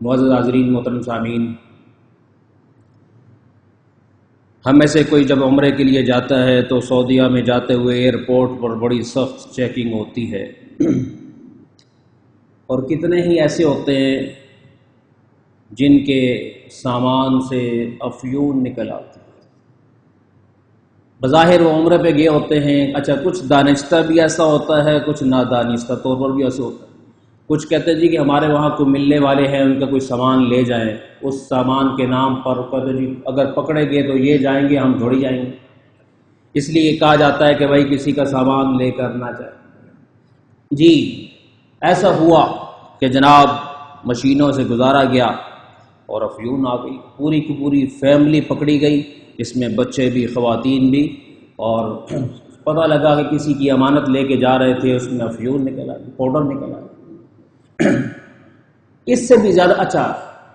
معزز حاضرین، محترم سامعین، ہم میں سے کوئی جب عمرے کے لیے جاتا ہے تو سعودیہ میں جاتے ہوئے ایئرپورٹ پر بڑی سخت چیکنگ ہوتی ہے اور کتنے ہی ایسے ہوتے ہیں جن کے سامان سے افیون نکل آتی ہے۔ بظاہر وہ عمرے پہ گئے ہوتے ہیں، اچھا کچھ دانستہ بھی ایسا ہوتا ہے، کچھ نادانستہ طور پر بھی ایسے ہوتا ہے۔ کچھ کہتے ہیں جی کہ ہمارے وہاں کوئی ملنے والے ہیں، ان کا کوئی سامان لے جائیں، اس سامان کے نام پر کہتے جی اگر پکڑے گئے تو یہ جائیں گے، ہم تھوڑی جائیں گے۔ اس لیے کہا جاتا ہے کہ بھائی کسی کا سامان لے کر نہ جائے۔ جی ایسا ہوا کہ جناب مشینوں سے گزارا گیا اور افیون آ گئی، پوری کی پوری فیملی پکڑی گئی، اس میں بچے بھی خواتین بھی، اور پتہ لگا کہ کسی کی امانت لے کے جا رہے تھے، اس میں افیون نکل آئی، پاؤڈر نکل آئی۔ اس سے بھی زیادہ اچھا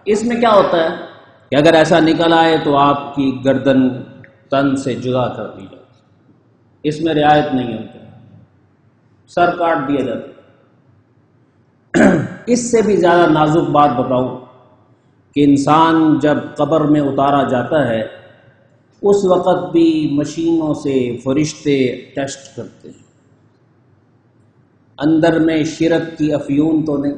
اس میں کیا ہوتا ہے کہ اگر ایسا نکل آئے تو آپ کی گردن تن سے جدا کر دی جاتی، اس میں رعایت نہیں ہوتی، سر کاٹ دیا جاتا۔ اس سے بھی زیادہ نازک بات بتاؤں کہ انسان جب قبر میں اتارا جاتا ہے اس وقت بھی مشینوں سے فرشتے ٹیسٹ کرتے ہیں، اندر میں شرک کی افیون تو نہیں،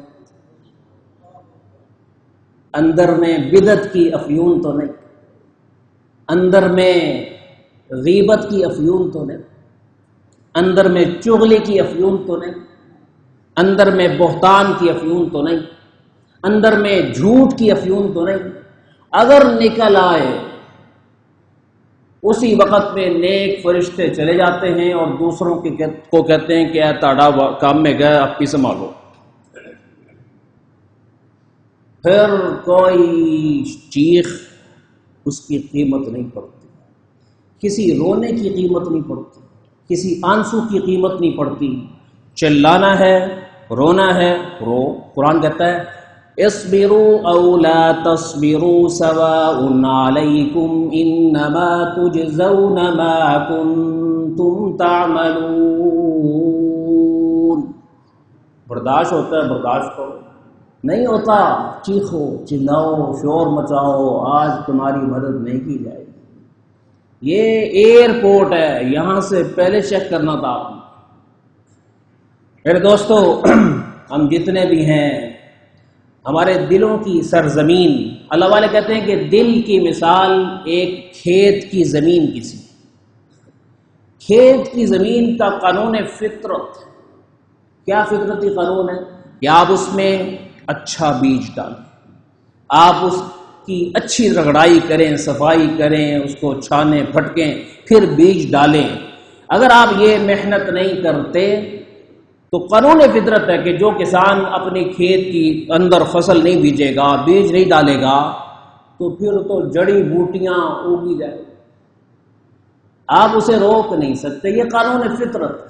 اندر میں بدعت کی افیون تو نہیں، اندر میں غیبت کی افیون تو نہیں، اندر میں چغلی کی افیون تو نہیں، اندر میں بہتان کی افیون تو نہیں، اندر میں جھوٹ کی افیون تو نہیں۔ اگر نکل آئے اسی وقت میں نیک فرشتے چلے جاتے ہیں اور دوسروں کو کہتے ہیں کہ اے تاڑا کام میں گیا، آپ کی سنبھالو۔ پھر کوئی چیخ اس کی قیمت نہیں پڑتی، کسی رونے کی قیمت نہیں پڑتی، کسی آنسو کی قیمت نہیں پڑتی۔ چلانا ہے، رونا ہے، رو۔ قرآن کہتا ہے اصبروا او لا تصبروا سواء علیکم انما تجزون ما کنتم تعملون۔ برداشت ہوتا ہے برداشت کرو، نہیں ہوتا چیخو چلاؤ شور مچاؤ، آج تمہاری مدد نہیں کی جائے گی۔ یہ ایئرپورٹ ہے، یہاں سے پہلے چیک کرنا تھا آپ نے۔ میرے دوستو، ہم جتنے بھی ہیں، ہمارے دلوں کی سرزمین، اللہ والے کہتے ہیں کہ دل کی مثال ایک کھیت کی زمین کی سی۔ کھیت کی زمین کا قانون فطرت، کیا فطرتی قانون ہے کہ آپ اس میں اچھا بیج ڈالیں، آپ اس کی اچھی رگڑائی کریں، صفائی کریں، اس کو چھانے پھٹکیں، پھر بیج ڈالیں۔ اگر آپ یہ محنت نہیں کرتے تو قانون فطرت ہے کہ جو کسان اپنی کھیت کی اندر فصل نہیں بیجے گا، بیج نہیں ڈالے گا، تو پھر تو جڑی بوٹیاں اگی جائیں، آپ اسے روک نہیں سکتے۔ یہ قانون فطرت ہے،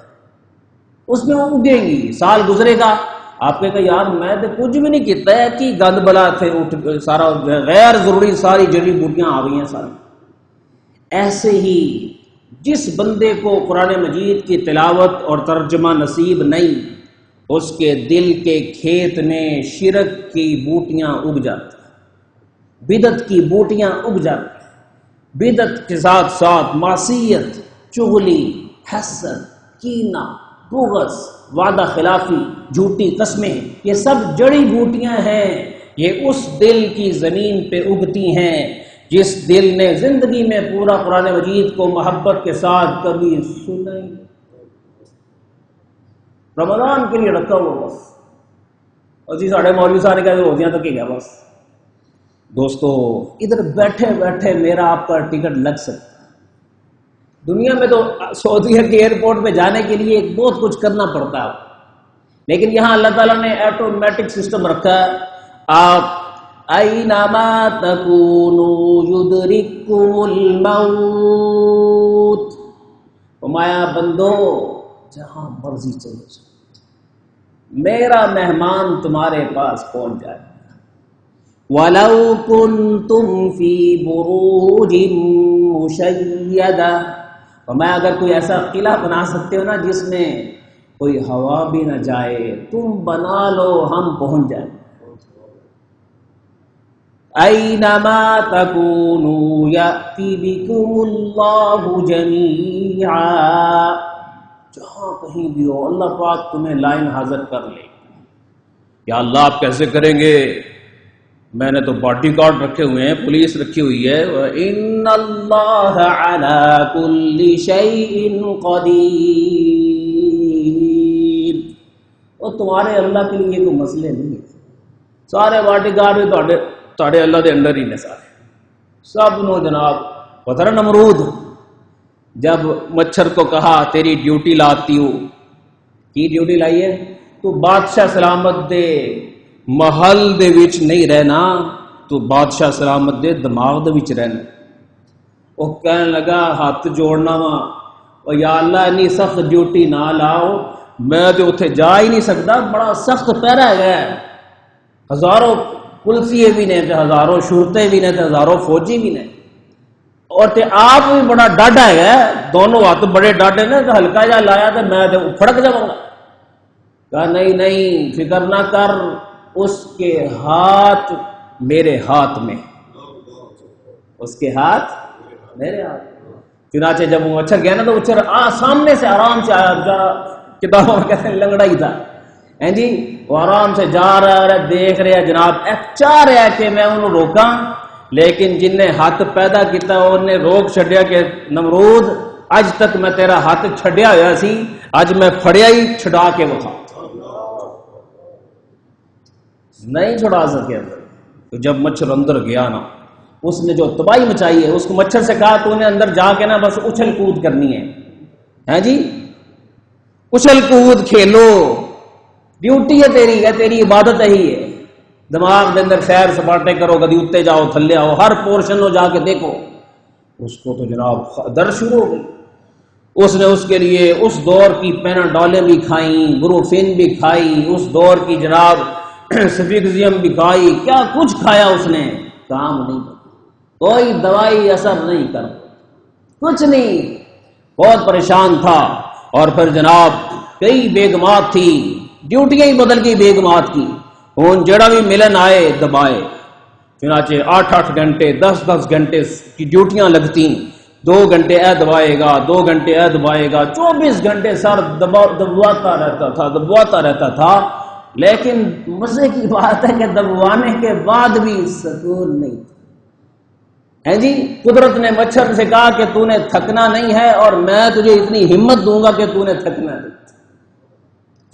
اس میں وہ اگیں گی۔ سال گزرے گا، آپ کہے گا یار میں تو کچھ بھی نہیں کیتا ہے کہ گند بلا تھے، سارا غیر ضروری ساری جڑی بوٹیاں آ گئی ہیں ساری۔ ایسے ہی جس بندے کو قرآن مجید کی تلاوت اور ترجمہ نصیب نہیں، اس کے دل کے کھیت میں شرک کی بوٹیاں اگ جاتی ہیں، بدعت کی بوٹیاں اگ جاتی ہیں، بدعت کے ساتھ ساتھ معصیت، چغلی، حسد، کینہ، بغض، وعدہ خلافی، جھوٹی قسمیں، یہ سب جڑی بوٹیاں ہیں، یہ اس دل کی زمین پہ اگتی ہیں جس دل نے زندگی میں پورا قرآن مجید کو محبت کے ساتھ کبھی سنا ہی نہیں، رمضان کے لیے رکھا ہوا بس، اور جی ساڑھے مولوی صاحب نے کہا روزیاں تک ہی گیا بس۔ دوستو، ادھر بیٹھے بیٹھے میرا آپ کا ٹکٹ لگ سکتا ہے۔ دنیا میں تو سعودیہ کے ایئرپورٹ پہ جانے کے لیے بہت کچھ کرنا پڑتا ہے، لیکن یہاں اللہ تعالیٰ نے آٹومیٹک سسٹم رکھا ہے، آپ اینما تکونوا یدرککم الموت، فرمایا بندو جہاں مرضی چلے جاؤ، میرا مہمان تمہارے پاس پہنچ جائے۔ وَلَوْ كُنْتُمْ فِي بُرُوجٍ مُشَيَّدَةٍ، فرمایا اگر کوئی ایسا قلعہ بنا سکتے ہو نا جس میں کوئی ہوا بھی نہ جائے، تم بنا لو، ہم پہنچ جائیں۔ اینما تکونوا یأتی بکم اللہ جمیعا، جہاں کہیں بھی ہو اللہ پاک تمہیں لائن حاضر کر لے. یا اللہ آپ کیسے کریں گے؟ میں نے تو باڈی گارڈ رکھے ہوئے ہیں، پولیس رکھی ہوئی ہے. وَإِنَّ اللَّهَ عَلَى كُلِّ شَيْءٍ قَدِيرٌ. اور تمہارے اللہ کے لیے کوئی مسئلے نہیں ہے. سارے باڈی گارڈ بھی تھوڑے اللہ دے اندر ہی نے سارے سب نو جناب. پتہ نا نمرود جب مچھر کو کہا تیری ڈیوٹی لاتی ہوں، کی ڈیوٹی لائی ہے؟ تو بادشاہ سلامت دے محل دے وچ نہیں رہنا، تو بادشاہ سلامت دے دماغ دے وچ رہنا. وہ کہنے لگا ہاتھ جوڑنا وا، اور یا اللہ انی سخت ڈیوٹی نہ لاؤ، میں تو اتنے جا ہی نہیں سکتا، بڑا سخت پہرا ہے، ہزاروں پولیسیے بھی نے، ہزاروں شرطے بھی نے، ہزاروں فوجی بھی نے، اور تے آپ بھی بڑا ڈاڈا ہے، دونوں ہاتھ بڑے ڈاڈے نے، تو ہلکا جا لایا تو میں تو پھڑک جاؤں گا. کہا نہیں نہیں فکر نہ کر، اس کے ہاتھ میرے ہاتھ میں، اس کے ہاتھ میرے ہاتھ. چنانچہ جب وہ مچھر گیا نا تو مچھر سامنے سے آرام سے آیا، کتابوں میں کہتے ہیں لنگڑا ہی تھا جی. وہ آرام سے جا رہا ہے، دیکھ رہا جناب، چاہ رہا ہے کہ میں انہوں روکاں، لیکن جن نے ہاتھ پیدا کیتا انہوں نے روک چھڈیا کہ نمرود اج تک میں تیرا ہاتھ چھڈیا ہوا سی، اج میں پھڑیا ہی چھڑا کے وکھا. نہیں چھڑا سکے اندر. تو جب مچھر اندر گیا نا، اس نے جو تباہی مچائی ہے، اس کو مچھر سے کہا تو انہیں اندر جا کے نا بس اچھل کود کرنی ہے جی، اچھل کود کھیلو، ڈیوٹی ہے تیری عبادت ہی ہے. دماغ کے اندر سیر سپاٹے کرو، کبھی اتنے جاؤ تھلے آؤ، ہر پورشن میں جا کے دیکھو. اس کو تو جناب درد شروع ہو گئی. اس نے اس کے لیے اس دور کی پیناڈولیں بھی کھائیں، بروفین بھی کھائی، اس دور کی جناب سفیکزیم بھی کھائی، کیا کچھ کھایا اس نے، کام نہیں کرتا، کوئی دوائی اثر نہیں کرتی، کچھ نہیں. بہت پریشان تھا. اور پھر جناب کئی بیگمات تھی، ڈیوٹیاں ہی بدل گئی بیگمات کی. ہوں جڑا بھی ملن آئے دبائے. چنانچہ 8-8 گھنٹے 10-10 گھنٹے کی ڈیوٹیاں لگتی. 2 گھنٹے اے دبائے گا، 2 گھنٹے اے دبائے گا، 24 گھنٹے سر دبواتا رہتا تھا. لیکن مزے کی بات ہے کہ دبوانے کے بعد بھی سکون نہیں ہے جی. قدرت نے مچھر سے کہا کہ تو نے تھکنا نہیں ہے، اور میں تجھے اتنی ہمت دوں گا کہ تو نے تھکنا نہیں.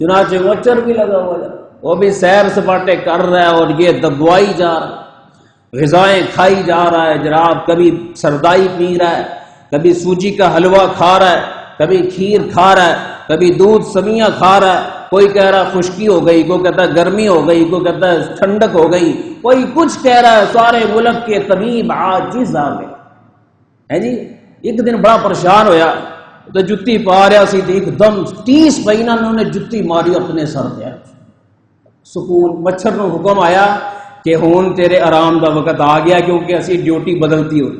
چنانچہ مچھر بھی لگا ہوا ہے، وہ بھی سیر سپاٹے کر رہا ہے، اور یہ دبوائی جا رہا ہے، غذائیں کھائی جا رہا ہے جناب. کبھی سردائی پی رہا ہے، کبھی سوجی کا حلوہ کھا رہا ہے، کبھی کھیر کھا رہا ہے، کبھی دودھ سمیاں کھا رہا ہے. کوئی کہہ رہا خشکی ہو گئی، کوئی کہتا ہے گرمی ہو گئی، کوئی کہتا ہے ٹھنڈک ہو گئی، کوئی کچھ کہہ رہا ہے. سارے ملک کے طبیب عاجز آ گئے ہے جی. ایک دن بڑا پریشان ہویا تو جتی پا رہا سی، ایک دم 30 مہینہ انہوں نے جتی ماری اپنے سر پہ. سکون. مچھر نو حکم آیا کہ ہون تیرے آرام دا وقت آ گیا، کیونکہ اسی ڈیوٹی بدلتی ہوئی.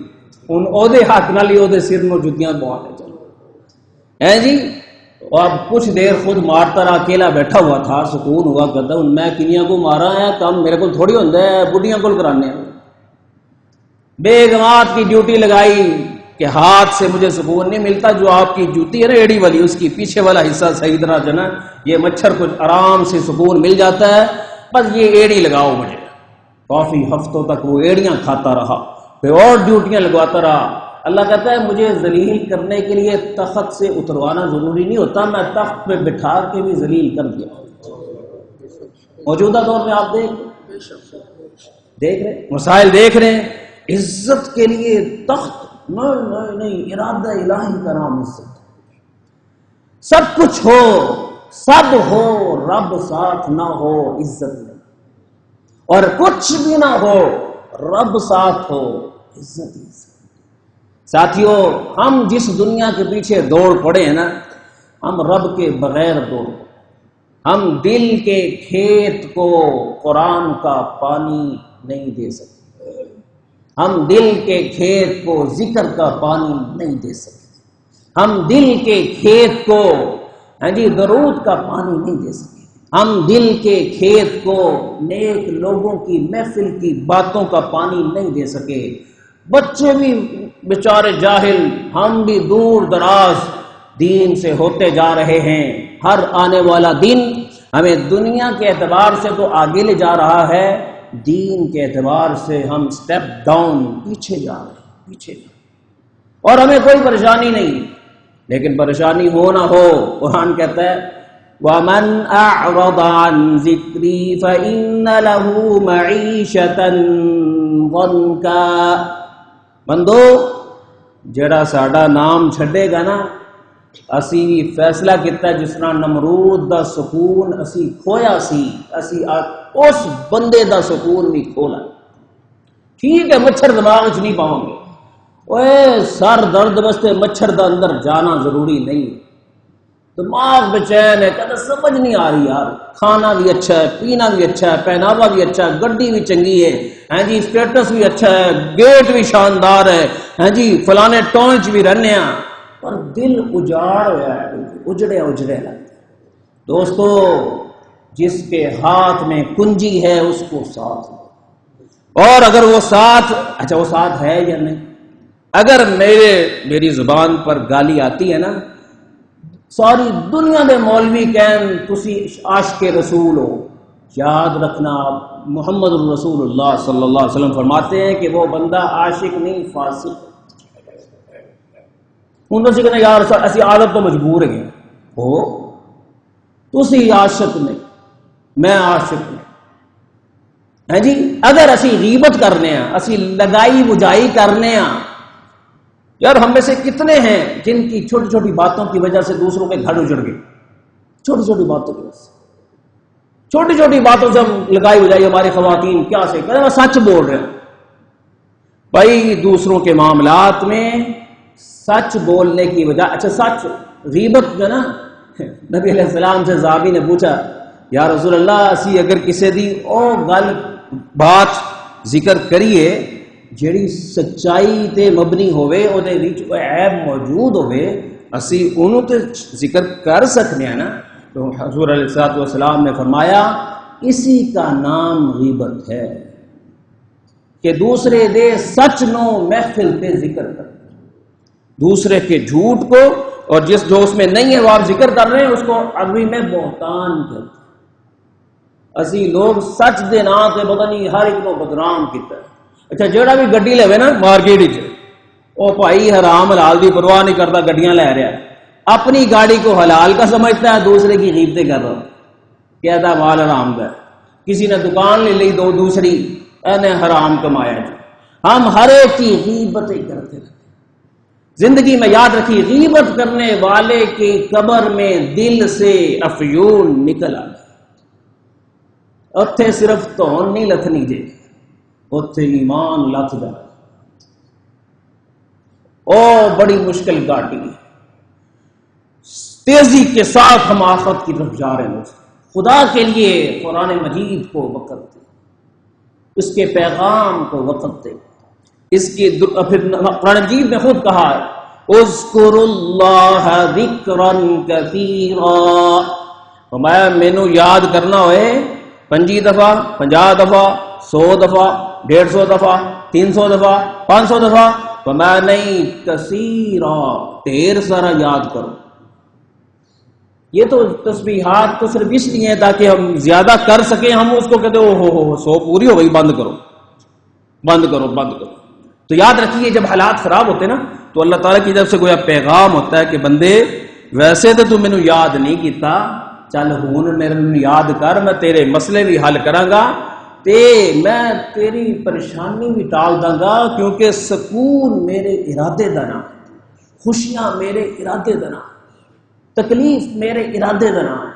ہوں او دے ہاتھ نال ہی او دے سر نو جتیاں پوا کے چلو ہے جی. اور کچھ دیر خود مارتا رہا، اکیلا بیٹھا ہوا تھا، سکون ہوا کرتا. میں کنیاں کو مارا ہے، کام میرے کو تھوڑی ہوتا ہے، بڈیاں کو کرانے ہیں. بیگمات کی ڈیوٹی لگائی کہ ہاتھ سے مجھے سکون نہیں ملتا، جو آپ کی جوتی ہے نا ایڑی والی، اس کی پیچھے والا حصہ صحیح طرح جو نا یہ مچھر کو آرام سے سکون مل جاتا ہے، بس یہ ایڑی لگاؤ مجھے. کافی ہفتوں تک وہ ایڑیاں کھاتا رہا، پھر اور ڈیوٹیاں لگواتا رہا. اللہ کہتا ہے مجھے ذلیل کرنے کے لیے تخت سے اتروانا ضروری نہیں ہوتا، میں تخت پہ بٹھا کے بھی ذلیل کر دیا. موجودہ دور میں آپ دیکھ رہے مسائل دیکھ رہے ہیں. عزت کے لیے تخت نہیں، ارادہ الہی کا نام عزت. سب کچھ ہو، سب ہو، رب ساتھ نہ ہو عزت نہیں. اور کچھ بھی نہ ہو، رب ساتھ ہو، عزت عزت. ساتھیوں، ہم جس دنیا کے پیچھے دوڑ پڑے ہیں نا، ہم رب کے بغیر دوڑ. ہم دل کے کھیت کو قرآن کا پانی نہیں دے سکتے، ہم دل کے کھیت کو ذکر کا پانی نہیں دے سکتے، ہم دل کے کھیت کو درود کا پانی نہیں دے سکتے، ہم دل کے کھیت کو نیک لوگوں کی محفل کی باتوں کا پانی نہیں دے سکے، بچے بھی بیچارے جاہل، ہم بھی دور دراز دین سے ہوتے جا رہے ہیں۔ ہر آنے والا دن ہمیں دنیا کے اعتبار سے تو آگے لے جا رہا ہے، دین کے اعتبار سے ہم سٹیپ ڈاؤن پیچھے جا رہے ہیں، پیچھے جا رہے ہیں۔ اور ہمیں کوئی پریشانی نہیں، لیکن پریشانی ہو نہ ہو، قرآن کہتا ہے وَمَنْ أَعْرَضَ عَنْ ذِكْرِي فَإِنَّ لَهُ مَعِيشَةً ضَنْكًا۔ بندو جڑا ساڈا نام چھڈے گا نا، اسی فیصلہ کیتا ہے جس طرح نمرود دا سکون اسی کھویا سی، اسی اس بندے دا سکون بھی کھولا۔ ٹھیک ہے مچھر دماغ وچ نہیں پاؤں گے، اوے سر درد واسطے مچھر دا اندر جانا ضروری نہیں، دماغ بچین ہے، کہتا سمجھ نہیں آ رہی یار، کھانا بھی اچھا ہے، پینا بھی اچھا ہے، پہناوا بھی اچھا ہے، گڈی بھی چنگی ہے، ہاں جی اسٹیٹس بھی اچھا ہے، گیٹ بھی شاندار ہے، ہاں جی فلانے ٹاؤن چ بھی رہنے ہیں، پر دل اجاڑ ہوا ہے، اجڑے اجڑے لگتے۔ دوستو جس کے ہاتھ میں کنجی ہے اس کو ساتھ، اور اگر وہ ساتھ، اچھا وہ ساتھ ہے یا نہیں، اگر میری زبان پر گالی آتی ہے نا، ساری دنیا دے مولوی کہیں تسی عاشق رسول ہو، یاد رکھنا محمد الرسول اللہ صلی اللہ علیہ وسلم فرماتے ہیں کہ وہ بندہ عاشق نہیں فاسق ہے۔ ہوں تو کہنا یار اسی عادت تو مجبور ہیں ہو، تسی عاشق نہیں میں عاشق نہیں ہے جی۔ اگر اسی غیبت کرنے ہیں، اسی لگائی بجائی کرنے ہیں، یار ہم میں سے کتنے ہیں جن کی چھوٹی چھوٹی باتوں کی وجہ سے دوسروں کے گھر اجڑ گئے، چھوٹی چھوٹی باتوں کی وجہ سے، چھوٹی چھوٹی باتوں سے ہم لگائی بجائی، ہماری خواتین کیا سے کہتے ہیں سچ بول رہے ہیں بھائی، دوسروں کے معاملات میں سچ بولنے کی وجہ، اچھا سچ غیبت جو نا، نبی علیہ السلام سے صحابی نے پوچھا یا رسول اللہ اسی اگر کسی دی او گل بات ذکر کریے جیڑی سچائی تے مبنی ہوئے، او دے وچ کوئی عیب موجود ہوئے، اسی انہوں تے ذکر کر سکنے ہیں نا؟ تو حضور علیہ السلام نے فرمایا اسی کا نام غیبت ہے کہ دوسرے دے سچ نو محفل پہ ذکر کر، دوسرے کے جھوٹ کو، اور جس جو اس میں نہیں ہے وہ آپ ذکر کر رہے ہیں، اس کو عربی میں بہتان کہتے ہیں۔ اسی لوگ سچ دے نام تے پتہ نہیں ہر ایک کو بدنام کیتا ہے۔ اچھا جیڑا بھی گڈی لے نا مارکیٹ وچ، او بھائی حرام حلال دی پرواہ نہیں کرتا، گڈیاں لے رہا ہے، اپنی گاڑی کو حلال کا سمجھتا ہے، دوسرے کی غیبتیں کر رہا ہے، کہتا ہے مال حرام کا ہے۔ کسی نے دکان لے لی دوسری، نے حرام کمایا جی۔ ہم ہر ایک کی غیبتیں کرتے ہیں۔ زندگی میں یاد رکھی غیبت کرنے والے کی قبر میں دل سے افیون نکل آ، اتھے صرف تون نہیں لتھنی دے، اتھے ایمان لت جائے۔ او بڑی مشکل گاڑی ہے، تیزی کے ساتھ ہم آخرت کی طرف جا رہے ہیں۔ خدا کے لیے قرآن مجید کو وقت دے، اس کے پیغام کو وقت دے، اس کی پھر قرآن مجید نے خود کہا ہے اذکر اللہ ذکرا کثیرا، فرمایا مینوں یاد کرنا ہوئے 25 دفعہ 50 دفعہ 100 دفعہ 150 دفعہ 300 دفعہ 500 دفعہ، فرمایا نہیں کثیرا، ڈھیر سارا یاد کرو۔ یہ تو تسبیحات تو صرف اس لیے ہیں تاکہ ہم زیادہ کر سکیں، ہم اس کو کہتے ہو 100 پوری ہو گئی، بند کرو بند کرو بند کرو۔ تو یاد رکھیے جب حالات خراب ہوتے نا تو اللہ تعالیٰ کی طرف سے گویا پیغام ہوتا ہے کہ بندے ویسے تو مینوں یاد نہیں کیتا، چل ہون میرے یاد کر، میں تیرے مسئلے بھی حل کراں گا تے میں تیری پریشانی بھی ٹال داں گا، کیونکہ سکون میرے ارادے دا نام، خوشیاں میرے ارادے دا نام، تکلیف میرے ارادے دا نام،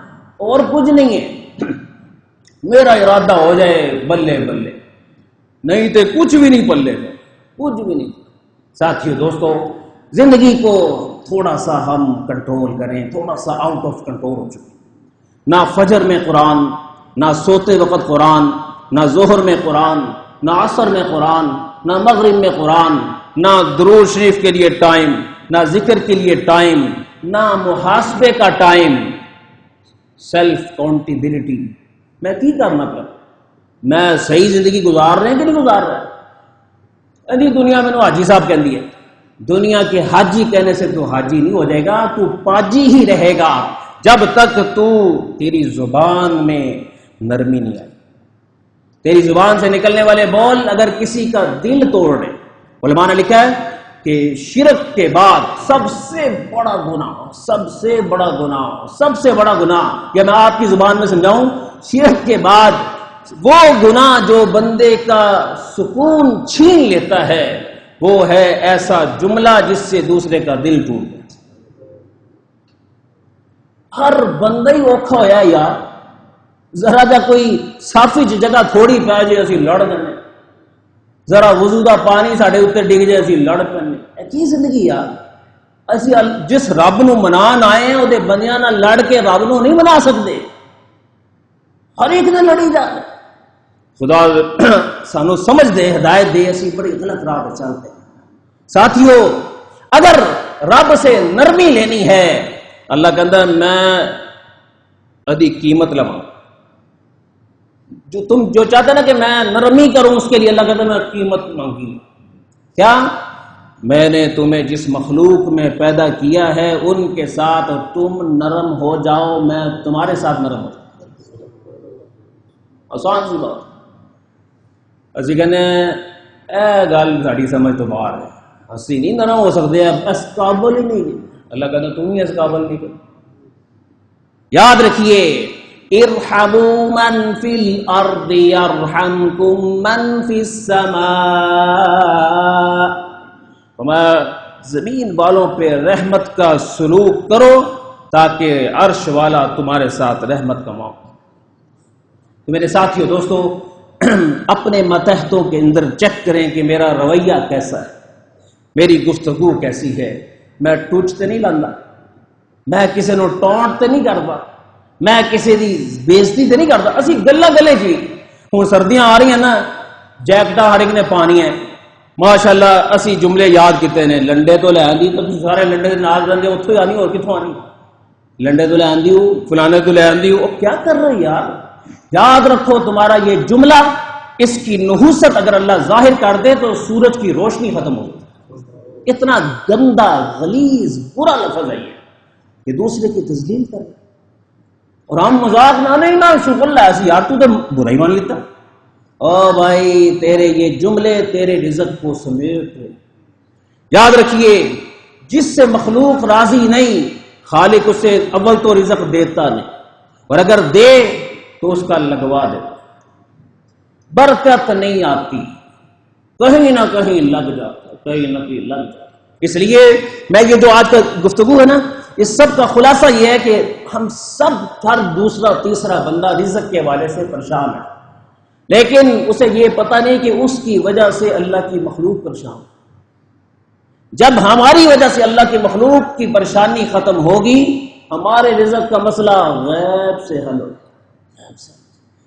اور کچھ نہیں ہے۔ میرا ارادہ ہو جائے بلے بلے، نہیں تے کچھ بھی نہیں پلے، کچھ بھی نہیں۔ ساتھیو دوستو، زندگی کو تھوڑا سا ہم کنٹرول کریں، تھوڑا سا آؤٹ آف کنٹرول ہو چکے، نہ فجر میں قرآن، نہ سوتے وقت قرآن، نہ ظہر میں قرآن، نہ عصر میں قرآن، نہ مغرب میں قرآن، نہ درود شریف کے لیے ٹائم، نہ ذکر کے لیے ٹائم، نہ محاسبے کا ٹائم۔ سیلف اکاؤنٹیبلٹی، میں کی کرنا پہ میں صحیح زندگی گزار رہے ہیں کہ نہیں گزار رہا ہے؟ دنیا میں حاجی صاحب کہہ ہے دنیا کے حاجی کہنے سے تو حاجی نہیں ہو جائے گا، تو پاجی ہی رہے گا جب تک تیری زبان میں نرمی نہیں آئی، تیری زبان سے نکلنے والے بول اگر کسی کا دل توڑ رہے۔ علماء نے لکھا ہے کہ شرک کے بعد سب سے بڑا گناہ یا میں آپ کی زبان میں سمجھاؤں، شرک کے بعد وہ گناہ جو بندے کا سکون چھین لیتا ہے وہ ہے ایسا جملہ جس سے دوسرے کا دل ٹوٹ جائے۔ ہر بندہ ہی اوکھا ہویا یار، ذرا جا کوئی صافی جگہ تھوڑی پی جائے اسی لڑ دینے، ذرا وضو دا پانی ساڈے اوپر ڈگ جائے اسی لڑ پینے۔ کی زندگی یار، اسی جس رب نو منان آئے ہیں وہ بندیاں نال لڑ کے رب نو نہیں منا سکتے، ہر ایک نے لڑی جا رہے۔ خدا سانو سمجھ دے، ہدایت دے، اسی بڑی غلط راہ پہ چلتے ہیں۔ ساتھیو اگر رب سے نرمی لینی ہے، اللہ کہتا ہے میں ادھی قیمت لواں، تم جو چاہتے نا کہ میں نرمی کروں اس کے لیے اللہ کہتا ہے میں قیمت مانگی۔ کیا؟ میں نے تمہیں جس مخلوق میں پیدا کیا ہے ان کے ساتھ تم نرم ہو جاؤ، میں تمہارے ساتھ نرم ہو جاؤں۔ آسان سی بات، اسی کہنے اے گل ساڑی سمجھ تو باہر ہے، اسی نہیں نرم ہو سکتے، اس قابل ہی نہیں۔ اللہ کہتا تم ہی اس قابل نہیں کر۔ یاد رکھیے ارحموا من فی الارض یرحمکم من فی السماء، زمین والوں پہ رحمت کا سلوک کرو تاکہ عرش والا تمہارے ساتھ رحمت کا موقع۔ تو میرے ساتھیو دوستو، اپنے ماتحتوں کے اندر چیک کریں کہ میرا رویہ کیسا ہے، میری گفتگو کیسی ہے، میں ٹوچتے نہیں لاندہ، میں کسی نو ٹونٹ تے نہیں کرتا، میں کسی دی بےزتی تے نہیں کرتا۔ اسی گلا گلے جی ہوں سردیاں آ رہی ہیں نا، جیکٹاں ہر ایک نے پانی ہے، ماشاءاللہ اسی جملے یاد کیتے نے، لنڈے تو لے آندی، تو سارے لنڈے دے نال رہندے اتھوں ہی آنی، اور کتھوں آنی؟ لنڈے تو لے آندی ہو، فلانے تو لے آندی ہو، کیا کر رہے یار؟ یاد رکھو تمہارا یہ جملہ، اس کی نحوست اگر اللہ ظاہر کر دے تو سورج کی روشنی ختم ہو جائے۔ اتنا گندا غلیظ برا لفظ ہے یہ کہ دوسرے کی تذلیل کرے، اور ہم مذاق نہ نہیں نا شغل ایسی یار تو برا ہی مان لیتا۔ او بھائی تیرے یہ جملے تیرے رزق کو سمیٹ رہے۔ یاد رکھیے جس سے مخلوق راضی نہیں خالق اسے اول تو رزق دیتا نہیں، اور اگر دے تو اس کا لگوا دے، برکت نہیں آتی، کہیں نہ کہیں لگ جاتا، کہیں نہ کہیں لگ جاتا۔ اس لیے میں یہ جو آج کا گفتگو ہے نا، اس سب کا خلاصہ یہ ہے کہ ہم سب ہر دوسرا تیسرا بندہ رزق کے حوالے سے پریشان ہے، لیکن اسے یہ پتہ نہیں کہ اس کی وجہ سے اللہ کی مخلوق پریشان۔ جب ہماری وجہ سے اللہ کی مخلوق کی پریشانی ختم ہوگی، ہمارے رزق کا مسئلہ غیب سے حل ہوگا۔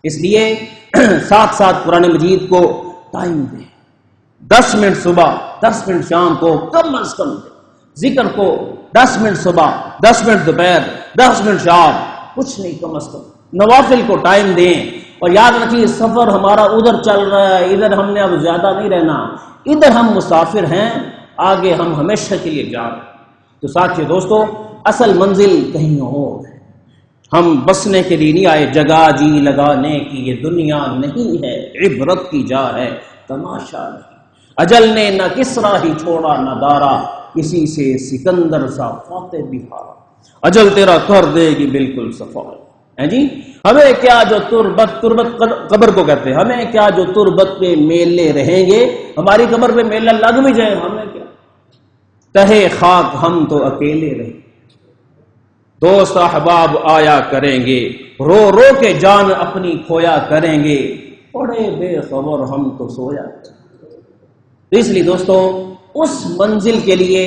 اس لیے ساتھ ساتھ قرآن مجید کو ٹائم دیں، 10 منٹ صبح 10 منٹ شام کو کم از کم دیں، ذکر کو 10 منٹ صبح 10 منٹ دوپہر 10 منٹ شام، کچھ نہیں کم از کم نوافل کو ٹائم دیں۔ اور یاد رکھیے سفر ہمارا ادھر چل رہا ہے، ادھر ہم نے اب زیادہ نہیں رہنا، ادھر ہم مسافر ہیں، آگے ہم ہمیشہ کے لیے جا رہے ہیں۔ تو ساتھیو دوستو، اصل منزل کہیں اور ہے، ہم بسنے کے لیے نہیں آئے، جگہ جی لگانے کی یہ دنیا نہیں ہے، عبرت کی جا ہے، تماشا نہیں۔ اجل نے نہ کسرا ہی چھوڑا نہ دارا، کسی سے سکندر سا فاتح بھی ہارا، اجل تیرا کر دے گی بالکل صفا ہے جی۔ ہمیں کیا جو تربت قبر کو کہتے ہیں، ہمیں کیا جو تربت پہ میلے رہیں گے، ہماری قبر پہ میلہ لگ بھی جائے ہمیں کیا، تہے خاک ہم تو اکیلے رہیں، دوست احباب آیا کریں گے، رو رو کے جان اپنی کھویا کریں گے، پڑے بے خبر ہم تو سویا کریں گے۔ اس لیے دوستو اس منزل کے لیے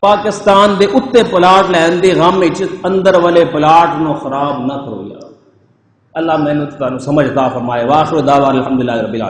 پاکستان دے اتے پلاٹ لین دے غم وچ اندر والے پلاٹ نو خراب نہ کرو یار۔ اللہ محنت کا سمجھ عطا فرمائے۔ واخر دعوانا الحمدللہ رب العالمین۔